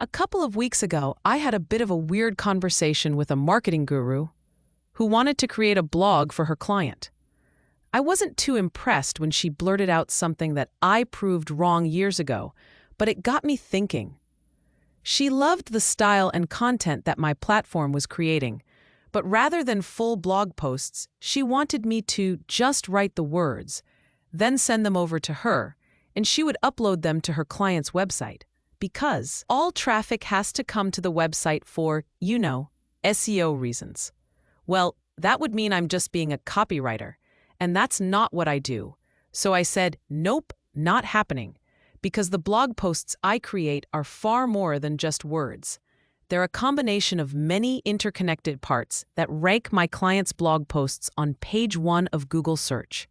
A couple of weeks ago, I had a bit of a weird conversation with a marketing guru who wanted to create a blog for her client. I wasn't too impressed when she blurted out something that I proved wrong years ago, but it got me thinking. She loved the style and content that my platform was creating, but rather than full blog posts, she wanted me to just write the words, then send them over to her, and she would upload them to her client's website. Because all traffic has to come to the website for, SEO reasons. Well, that would mean I'm just being a copywriter, and that's not what I do. So I said, nope, not happening, because the blog posts I create are far more than just words. They're a combination of many interconnected parts that rank my clients' blog posts on page 1 of Google search.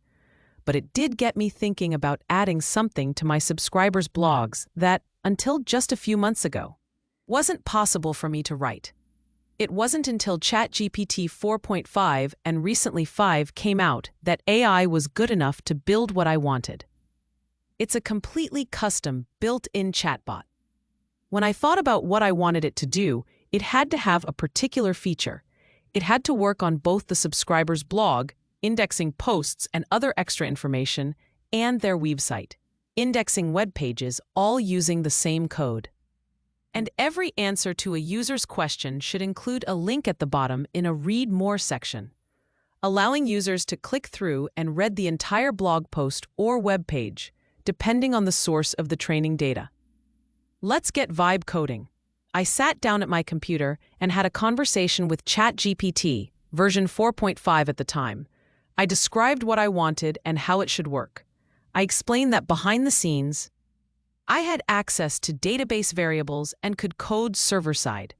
But it did get me thinking about adding something to my subscribers' blogs that, until just a few months ago, wasn't possible for me to write. It wasn't until ChatGPT 4.5 and recently 5 came out that AI was good enough to build what I wanted. It's a completely custom, built-in chatbot. When I thought about what I wanted it to do, it had to have a particular feature. It had to work on both the subscriber's blog, indexing posts and other extra information, and their website, indexing web pages, all using the same code. And every answer to a user's question should include a link at the bottom in a Read More section, allowing users to click through and read the entire blog post or web page, depending on the source of the training data. Let's get vibe coding. I sat down at my computer and had a conversation with ChatGPT, version 4.5 at the time. I described what I wanted and how it should work. I explained that behind the scenes, I had access to database variables and could code server-side.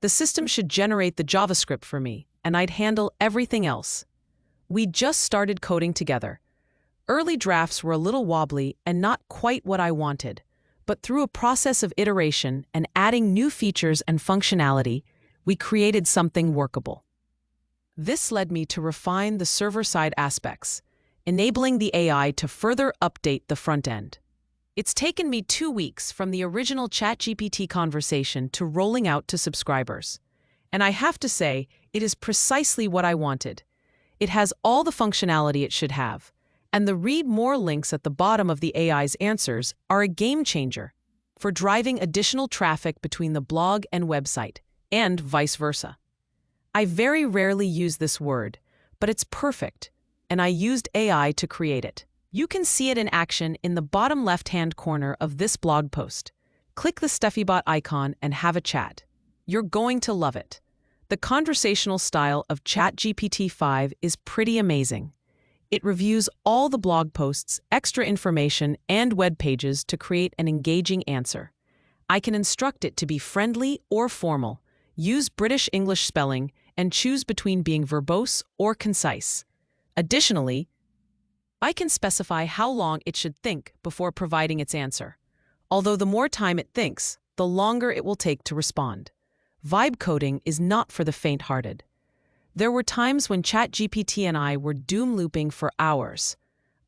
The system should generate the JavaScript for me, and I'd handle everything else. We just started coding together. Early drafts were a little wobbly and not quite what I wanted, but through a process of iteration and adding new features and functionality, we created something workable. This led me to refine the server-side aspects, enabling the AI to further update the front end. It's taken me 2 weeks from the original ChatGPT conversation to rolling out to subscribers. And I have to say, it is precisely what I wanted. It has all the functionality it should have, and the Read More links at the bottom of the AI's answers are a game changer for driving additional traffic between the blog and website, and vice versa. I very rarely use this word, but it's perfect, and I used AI to create it. You can see it in action in the bottom left-hand corner of this blog post. Click the SteffiBot icon and have a chat. You're going to love it. The conversational style of ChatGPT 5 is pretty amazing. It reviews all the blog posts, extra information, and web pages to create an engaging answer. I can instruct it to be friendly or formal, use British English spelling, and choose between being verbose or concise. Additionally, I can specify how long it should think before providing its answer. Although the more time it thinks, the longer it will take to respond. Vibe coding is not for the faint-hearted. There were times when ChatGPT and I were doom looping for hours.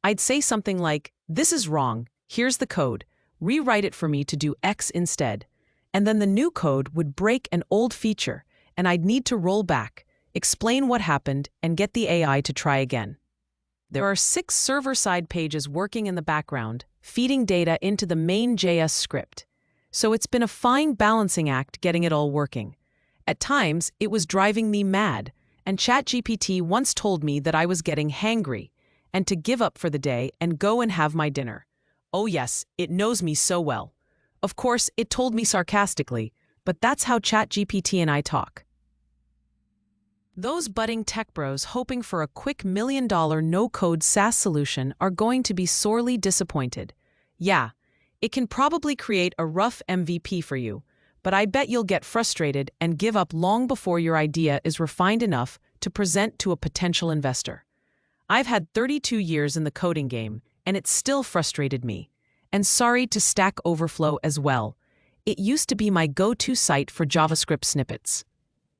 I'd say something like, "This is wrong, here's the code, rewrite it for me to do X instead." And then the new code would break an old feature, and I'd need to roll back, explain what happened, and get the AI to try again. There are 6 server-side pages working in the background, feeding data into the main JS script. So it's been a fine balancing act getting it all working. At times, it was driving me mad, and ChatGPT once told me that I was getting hangry, and to give up for the day and go and have my dinner. Oh yes, it knows me so well. Of course, it told me sarcastically, but that's how ChatGPT and I talk. Those budding tech bros hoping for a quick $1 million no-code SaaS solution are going to be sorely disappointed. Yeah, it can probably create a rough MVP for you, but I bet you'll get frustrated and give up long before your idea is refined enough to present to a potential investor. I've had 32 years in the coding game, and it still frustrated me. And sorry to Stack Overflow as well. It used to be my go-to site for JavaScript snippets.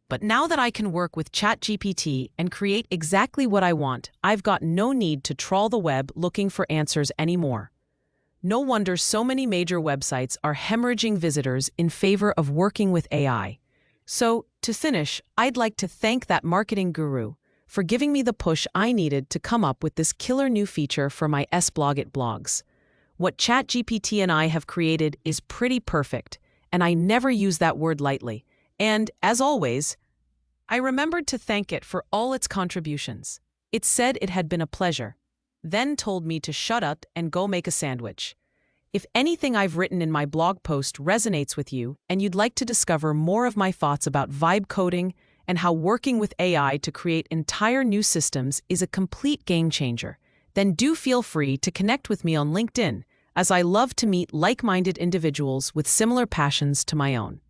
But now that I can work with ChatGPT and create exactly what I want, I've got no need to trawl the web looking for answers anymore. No wonder so many major websites are hemorrhaging visitors in favor of working with AI. So, to finish, I'd like to thank that marketing guru for giving me the push I needed to come up with this killer new feature for my S-Blog It blogs. What ChatGPT and I have created is pretty perfect, and I never use that word lightly. And, as always, I remembered to thank it for all its contributions. It said it had been a pleasure, then told me to shut up and go make a sandwich. If anything I've written in my blog post resonates with you and you'd like to discover more of my thoughts about vibe coding and how working with AI to create entire new systems is a complete game changer, then do feel free to connect with me on LinkedIn, as I love to meet like-minded individuals with similar passions to my own.